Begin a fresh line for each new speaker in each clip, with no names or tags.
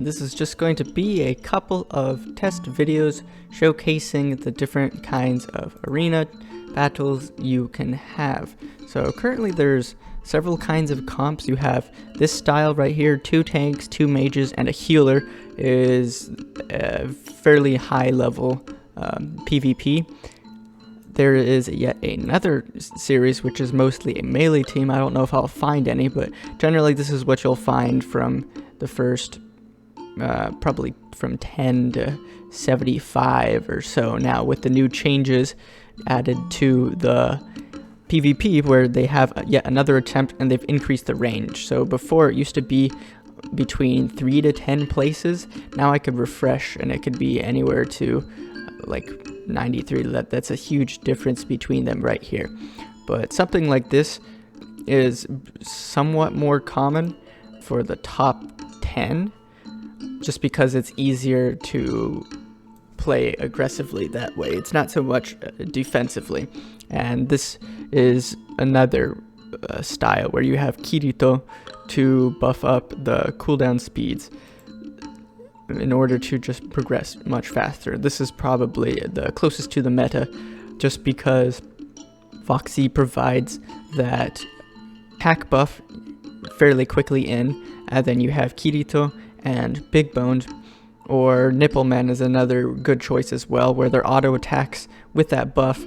this is just going to be a couple of test videos showcasing the different kinds of arena battles you can have. So currently there's several kinds of comps. You have this style right here, 2 tanks, 2 mages, and a healer is a fairly high level PvP. There is yet another series which is mostly a melee team. I don't know if I'll find any, but generally this is what you'll find from the first probably from 10 to 75 or so. Now with the new changes added to the PvP, where they have yet another attempt and they've increased the range. So before it used to be between 3 to 10 places. Now I could refresh and it could be anywhere to like 93. That's a huge difference between them right here. But something like this is somewhat more common for the top 10, just because it's easier to play aggressively that way. It's not so much defensively. And this is another style where you have Kirito to buff up the cooldown speeds in order to just progress much faster. This is probably the closest to the meta, just because Foxy provides that attack buff fairly quickly in, and then you have Kirito and Big Boned, or Nippleman is another good choice as well, where their auto attacks with that buff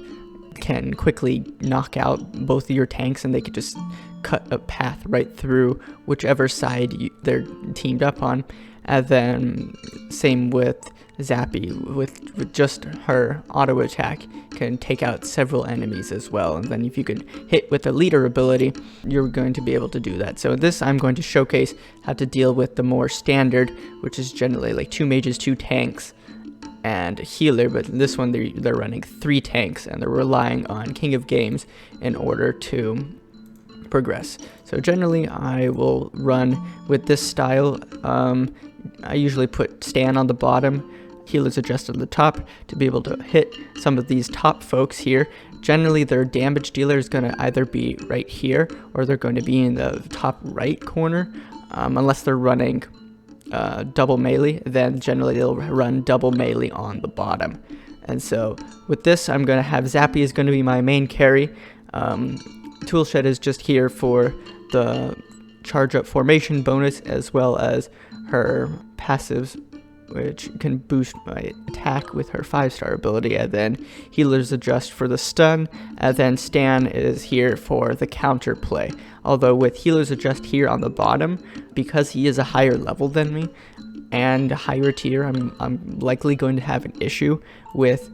can quickly knock out both of your tanks, and they could just cut a path right through whichever side they're teamed up on. And then same with Zappy, with just her auto attack can take out several enemies as well. And then if you could hit with the leader ability, you're going to be able to do that. So this I'm going to showcase how to deal with the more standard, which is generally like 2 mages, 2 tanks, and a healer. But in this one they're running 3 tanks, and they're relying on King of Games in order to progress. So generally I will run with this style. I usually put Stan on the bottom, Healers Adjust on the top, to be able to hit some of these top folks here. Generally their damage dealer is going to either be right here, or they're going to be in the top right corner, unless they're running double melee. Then generally they'll run double melee on the bottom. And so with this, I'm going to have Zappy is going to be my main carry. Toolshed is just here for the charge up formation bonus, as well as her passives, which can boost my attack with her 5-star ability, and then Healers Adjust for the stun, and then Stan is here for the counter play. Although with Healers Adjust here on the bottom, because he is a higher level than me and a higher tier, I'm likely going to have an issue with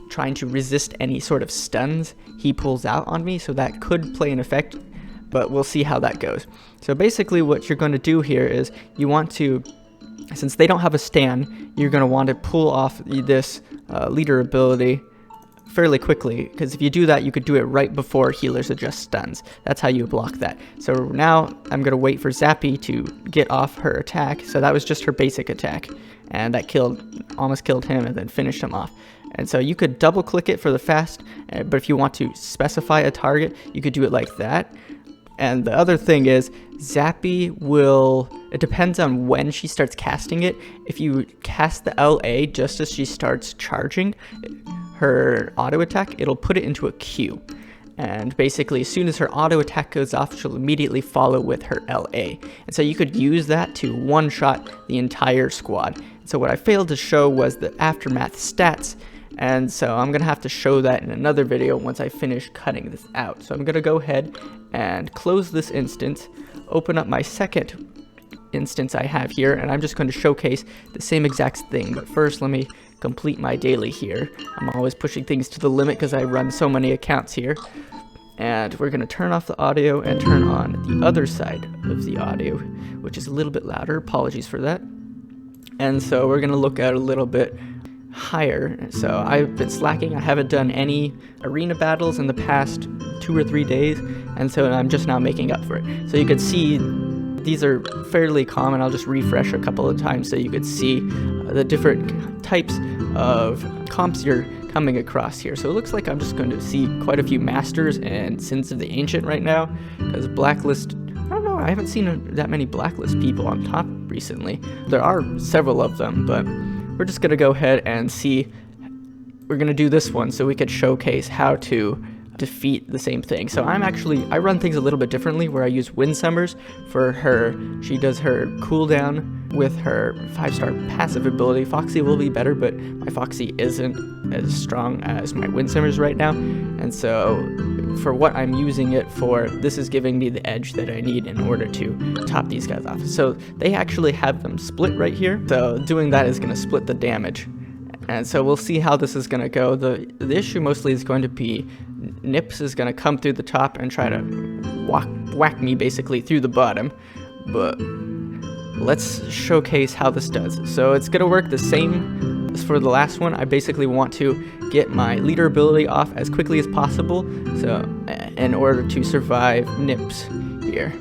trying to resist any sort of stuns he pulls out on me, so that could play an effect, but we'll see how that goes. So basically what you're going to do here is you want to, since they don't have a Stan, you're going to want to pull off this leader ability fairly quickly, because if you do that, you could do it right before Healers Adjust stuns. That's how you block that. So now I'm going to wait for Zappy to get off her attack. So that was just her basic attack, and that almost killed him and then finished him off. And so you could double click it for the fast, but if you want to specify a target, you could do it like that. And the other thing is, Zappy will, it depends on when she starts casting it. If you cast the LA just as she starts charging her auto attack, it'll put it into a queue. And basically, as soon as her auto attack goes off, she'll immediately follow with her LA. And so you could use that to one-shot the entire squad. So what I failed to show was the Aftermath stats, and so I'm going to have to show that in another video once I finish cutting this out. So I'm going to go ahead and close this instance, open up my second instance I have here, and I'm just going to showcase the same exact thing. But first, let me complete my daily here. I'm always pushing things to the limit because I run so many accounts here. And we're going to turn off the audio and turn on the other side of the audio, which is a little bit louder. Apologies for that. And so we're going to look at a little bit higher. So I've been slacking. I haven't done any arena battles in the past 2 or 3 days, and so I'm just now making up for it. So you could see these are fairly common. I'll just refresh a couple of times so you could see the different types of comps you're coming across here. So it looks like I'm just going to see quite a few Masters and Sins of the Ancient right now, because Blacklist I don't know, I haven't seen that many Blacklist people on top recently. There are several of them, but we're just gonna go ahead and see. We're gonna do this one so we could showcase how to defeat the same thing. So I run things a little bit differently, where I use Windsummers for her. She does her cooldown with her 5-star passive ability. Foxy will be better, but my Foxy isn't as strong as my Windsummers right now. And so for what I'm using it for, this is giving me the edge that I need in order to top these guys off. So they actually have them split right here. So doing that is gonna split the damage. And so we'll see how this is going to go. The issue mostly is going to be Nips is going to come through the top and try to whack me basically through the bottom. But let's showcase how this does. So it's going to work the same as for the last one. I basically want to get my leader ability off as quickly as possible, so in order to survive Nips here.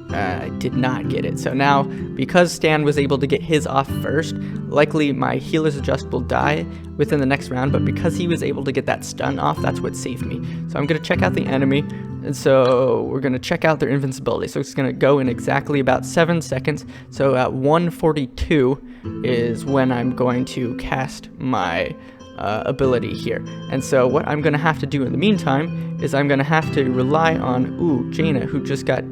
I did not get it. So now, because Stan was able to get his off first, likely my Healer's Adjust will die within the next round, but because he was able to get that stun off, that's what saved me. So I'm going to check out the enemy, and so we're going to check out their invincibility. So it's going to go in exactly about 7 seconds. So at 1:42 is when I'm going to cast my ability here. And so what I'm going to have to do in the meantime is I'm going to have to rely on, Jaina, who just got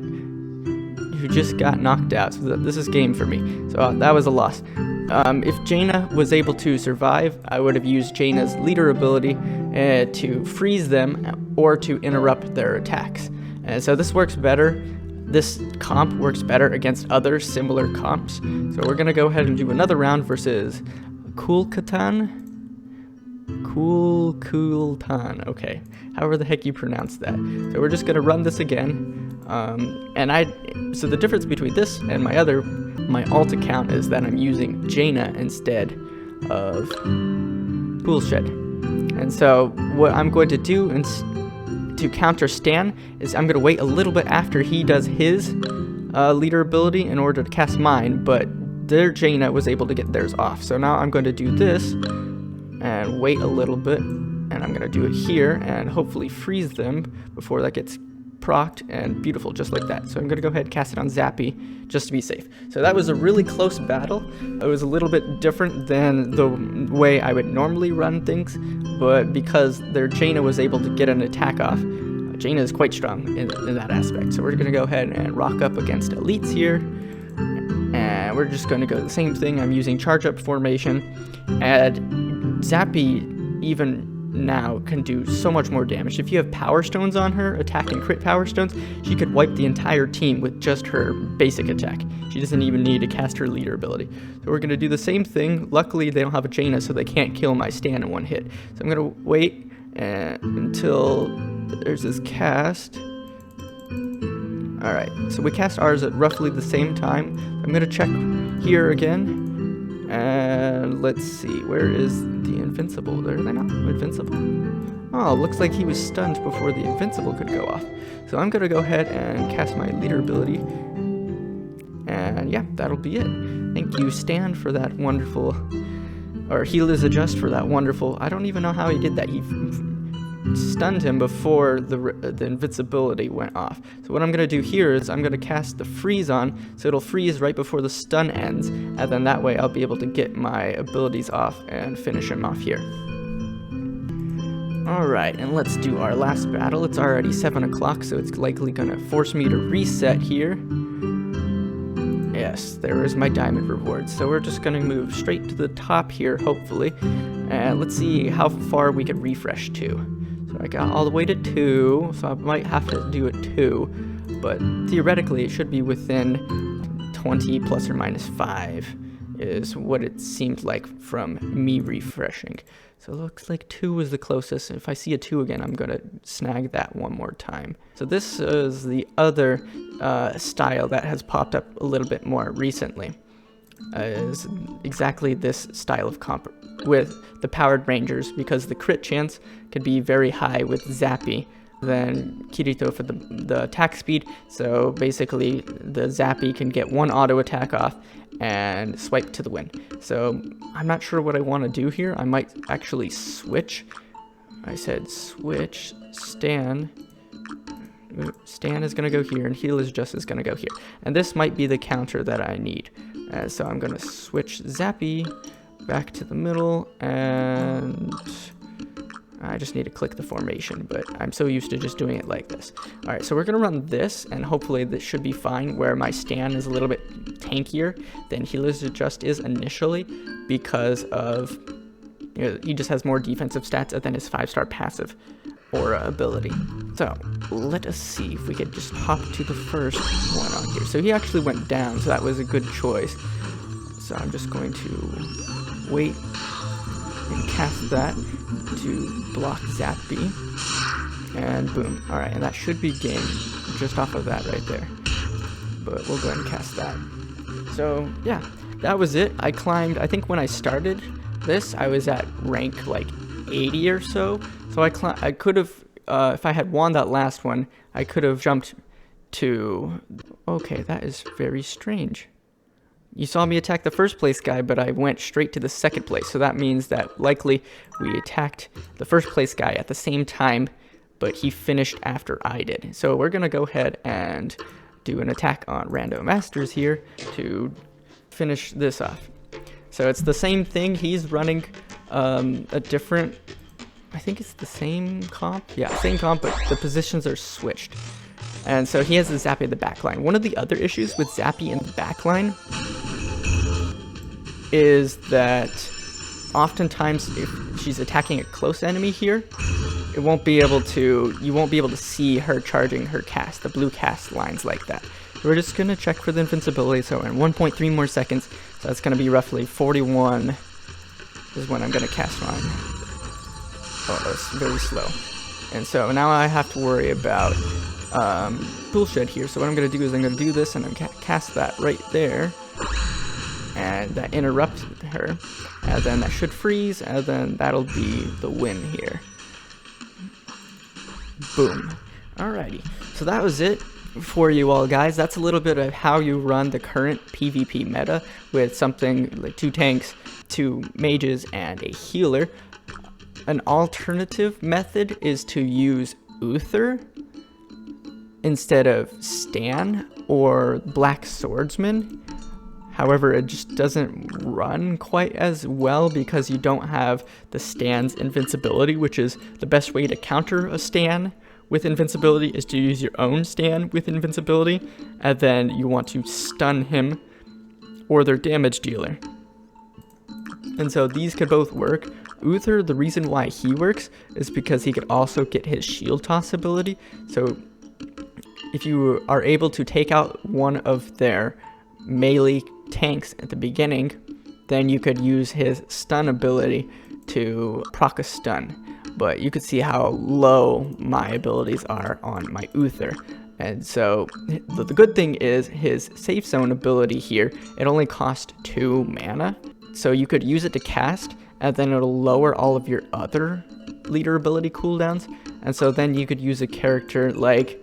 knocked out. So this is game for me. So that was a loss. If Jaina was able to survive, I would have used Jaina's leader ability to freeze them or to interrupt their attacks. And so this works better. This comp works better against other similar comps. So we're going to go ahead and do another round versus Kultan. Kultan, okay. However the heck you pronounce that. So we're just going to run this again. So the difference between this and my alt account is that I'm using Jaina instead of Poolshed. And so what I'm going to do to counter Stan is I'm going to wait a little bit after he does his leader ability in order to cast mine, but their Jaina was able to get theirs off. So now I'm going to do this and wait a little bit, and I'm going to do it here and hopefully freeze them before that gets procced, and beautiful, just like that. So I'm going to go ahead and cast it on Zappy just to be safe. So that was a really close battle. It was a little bit different than the way I would normally run things, but because their Jaina was able to get an attack off, Jaina is quite strong in that aspect. So we're going to go ahead and rock up against elites here, and we're just going to go the same thing. I'm using charge up formation, and Zappy even now can do so much more damage. If you have Power Stones on her, attack and crit Power Stones, she could wipe the entire team with just her basic attack. She doesn't even need to cast her leader ability. So we're going to do the same thing. Luckily, they don't have a Jaina, so they can't kill my Stan in one hit. So I'm going to wait until there's this cast. Alright, so we cast ours at roughly the same time. I'm going to check here again. And let's see, where is the invincible? Are they not invincible? Oh, looks like he was stunned before the invincible could go off. So I'm going to go ahead and cast my leader ability. And yeah, that'll be it. Thank you, Stan, for that wonderful, or Healer's Adjust for that wonderful, I don't even know how he did that. He stunned him before the invincibility went off. So what I'm going to do here is I'm going to cast the freeze on, so it'll freeze right before the stun ends, and then that way I'll be able to get my abilities off and finish him off here. Alright, and let's do our last battle. It's already 7 o'clock, so it's likely going to force me to reset here. Yes, there is my diamond reward. So we're just going to move straight to the top here, hopefully. And let's see how far we can refresh to. So I got all the way to 2, so I might have to do it 2. But theoretically, it should be within 20 plus or minus 5 is what it seemed like from me refreshing. So it looks like 2 was the closest. If I see a 2 again, I'm going to snag that one more time. So this is the other style that has popped up a little bit more recently. Is exactly this style of comp with the Powered Rangers, because the crit chance could be very high with Zappy than Kirito for the attack speed. So basically the Zappy can get one auto attack off and swipe to the win. So I'm not sure what I want to do here. I might actually switch. I said switch Stan Stan is going to go here, and Heal is just going to go here. And this might be the counter that I need. So I'm going to switch Zappy back to the middle, and I just need to click the formation, but I'm so used to just doing it like this. Alright, so we're going to run this, and hopefully this should be fine, where my Stan is a little bit tankier than Healer's Just is initially, because of, you know, he just has more defensive stats than his 5-star passive aura ability. So let us see if we could just hop to the first one on here. So he actually went down, so that was a good choice. So I'm just going to wait and cast that to block Zappy, and boom. Alright, and that should be game just off of that right there, but we'll go ahead and cast that. So yeah, that was it. I climbed, I think when I started this, I was at rank like 80 or so, so I could have, if I had won that last one, I could have jumped to, okay, that is very strange. You saw me attack the first place guy, but I went straight to the second place. So that means that likely we attacked the first place guy at the same time, but he finished after I did. So we're going to go ahead and do an attack on Rando Masters here to finish this off. So it's the same thing. He's running a different, I think it's the same comp. Yeah, same comp, but the positions are switched. And so he has the Zappy in the backline. One of the other issues with Zappy in the backline is that oftentimes if she's attacking a close enemy here, you won't be able to see her charging her cast, the blue cast lines like that. So we're just going to check for the invincibility. So in 1.3 more seconds, so that's going to be roughly 41 is when I'm going to cast mine. Oh, it's very slow. And so now I have to worry about Tool Shed here. So what I'm going to do is I'm going to do this, and I'm going to cast that right there, and that interrupts her, and then that should freeze, and then that'll be the win here. Boom. Alrighty, so that was it for you all, guys. That's a little bit of how you run the current PvP meta with something like 2 tanks, 2 mages, and a healer. An alternative method is to use Uther instead of Stan or Black Swordsman. However, it just doesn't run quite as well because you don't have the Stan's invincibility, which is the best way to counter a Stan with invincibility is to use your own Stan with invincibility, and then you want to stun him or their damage dealer. And so these could both work. Uther, the reason why he works is because he could also get his shield toss ability. So if you are able to take out one of their melee tanks at the beginning, then you could use his stun ability to proc a stun. But you could see how low my abilities are on my Uther. And so the good thing is his safe zone ability here, it only costs 2 mana. So you could use it to cast, and then it'll lower all of your other leader ability cooldowns. And so then you could use a character like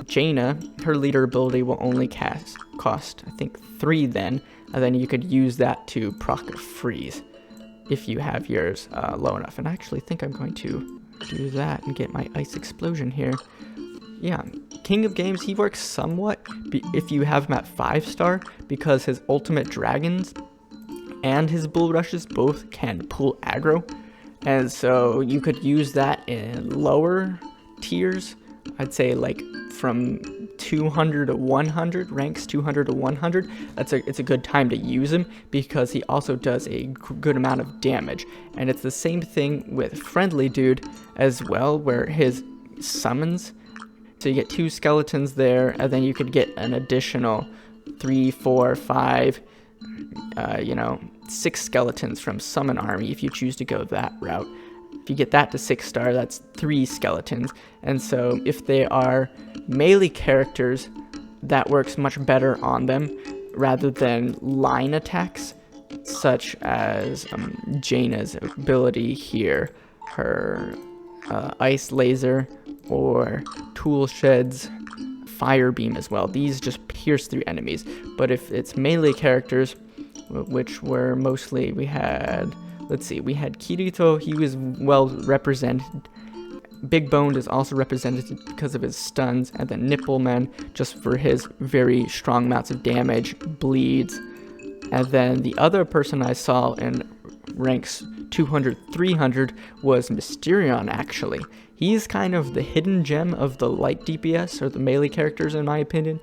Jaina. Her leader ability will only cost I think 3 then, and then you could use that to proc a freeze if you have yours low enough. And I actually think I'm going to do that and get my ice explosion here. Yeah, King of Games, he works somewhat if you have him at 5-star, because his ultimate dragons and his bull rushes both can pull aggro, and so you could use that in lower tiers. I'd say like from 200 to 100, ranks 200 to 100. It's a good time to use him because he also does a good amount of damage. And it's the same thing with Friendly Dude as well, where his summons, so you get 2 skeletons there, and then you could get an additional 3, 4, 5, 6 skeletons from Summon Army if you choose to go that route. If you get that to 6-star, that's 3 skeletons. And so if they are melee characters, that works much better on them rather than line attacks, such as Jaina's ability here, her Ice Laser, or Tool Shed's Fire Beam as well. These just pierce through enemies. But if it's melee characters, which were mostly, we had Kirito, he was well represented, Big Boned is also represented because of his stuns, and then Nippleman just for his very strong amounts of damage, bleeds. And then the other person I saw in ranks 200, 300 was Mysterion, actually. He's kind of the hidden gem of the light DPS, or the melee characters in my opinion.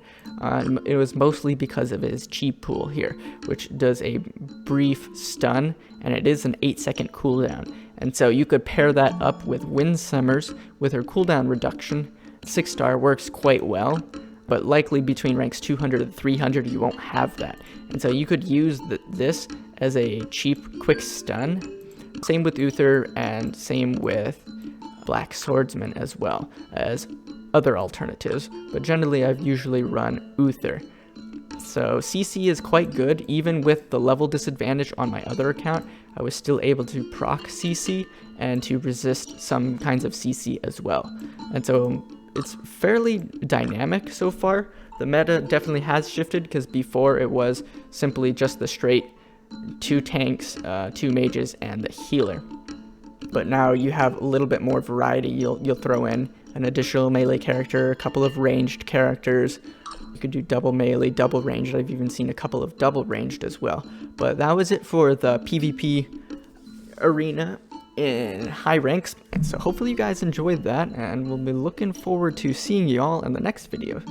It was mostly because of his chi pool here, which does a brief stun, and it is an 8-second cooldown. And so you could pair that up with Windsummers with her cooldown reduction. 6-star works quite well, but likely between ranks 200 and 300 you won't have that. And so you could use this as a cheap, quick stun. Same with Uther, and same with Black Swordsman as well as other alternatives, but generally I've usually run Uther. So CC is quite good. Even with the level disadvantage on my other account, I was still able to proc CC and to resist some kinds of CC as well. And so it's fairly dynamic so far. The meta definitely has shifted, because before it was simply just the straight 2 tanks, 2 mages, and the healer. But now you have a little bit more variety. You'll throw in an additional melee character, a couple of ranged characters. You could do double melee, double ranged. I've even seen a couple of double ranged as well. But that was it for the PvP arena in high ranks. And so hopefully you guys enjoyed that, and we'll be looking forward to seeing y'all in the next video.